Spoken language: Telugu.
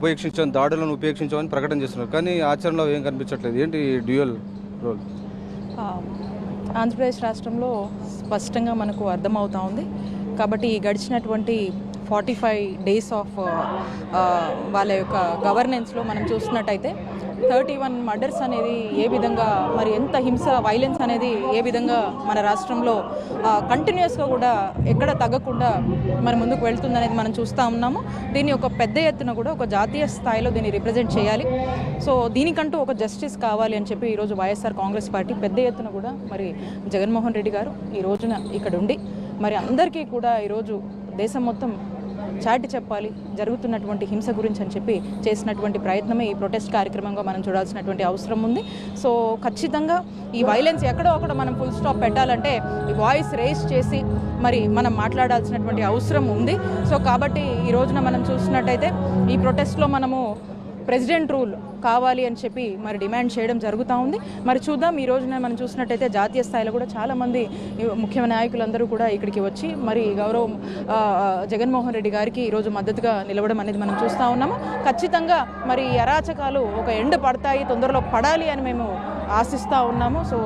ఉపేక్షించాం, దాడులను ఉపేక్షించామని ప్రకటన చేస్తున్నారు. కానీ ఆచరణలో ఏం కనిపించట్లేదు. ఏంటి డ్యూయల్ రోల్? ఆ, ఆంధ్రప్రదేశ్ రాష్ట్రంలో స్పష్టంగా మనకు అర్థమవుతా ఉంది. కాబట్టి ఈ గడిచినటువంటి 45 డేస్ ఆఫ్ వాళ్ళ యొక్క గవర్నెన్స్లో మనం చూస్తున్నట్టయితే 31 మర్డర్స్ అనేది ఏ విధంగా, మరి ఎంత హింస, వైలెన్స్ అనేది ఏ విధంగా మన రాష్ట్రంలో కంటిన్యూస్గా కూడా ఎక్కడ తగ్గకుండా మరి ముందుకు వెళ్తుందనేది మనం చూస్తూ ఉన్నాము. దీన్ని ఒక పెద్ద ఎత్తున కూడా ఒక జాతీయ స్థాయిలో దీన్ని రిప్రజెంట్ చేయాలి. సో దీనికంటూ ఒక జస్టిస్ కావాలి అని చెప్పి ఈరోజు వైఎస్ఆర్ కాంగ్రెస్ పార్టీ పెద్ద ఎత్తున కూడా మరి జగన్మోహన్ రెడ్డి గారు ఈ రోజున ఇక్కడ ఉండి మరి అందరికీ కూడా ఈరోజు దేశం మొత్తం చాటి చెప్పాలి జరుగుతున్నటువంటి హింస గురించి అని చెప్పి చేసినటువంటి ప్రయత్నమే ఈ ప్రొటెస్ట్ కార్యక్రమంగా మనం చూడాల్సినటువంటి అవసరం ఉంది. సో ఖచ్చితంగా ఈ వైలెన్స్ ఎక్కడో అక్కడ మనం ఫుల్ స్టాప్ పెట్టాలంటే ఈ వాయిస్ రేస్ చేసి మరి మనం మాట్లాడాల్సినటువంటి అవసరం ఉంది. సో కాబట్టి ఈ రోజున మనం చూసినట్టయితే ఈ ప్రొటెస్ట్లో మనము ప్రెసిడెంట్ రూల్ కావాలి అని చెప్పి మరి డిమాండ్ చేయడం జరుగుతూ ఉంది. మరి చూద్దాం, ఈ రోజున మనం చూసినట్టయితే జాతీయ స్థాయిలో కూడా చాలామంది ముఖ్య నాయకులందరూ కూడా ఇక్కడికి వచ్చి మరి గౌరవం జగన్మోహన్ రెడ్డి గారికి ఈరోజు మద్దతుగా నిలవడం అనేది మనం చూస్తూ ఉన్నాము. ఖచ్చితంగా మరి ఈ అరాచకాలు ఒక ఎండ్ పడతాయి, తొందరలో పడాలి అని మేము ఆశిస్తూ ఉన్నాము. సో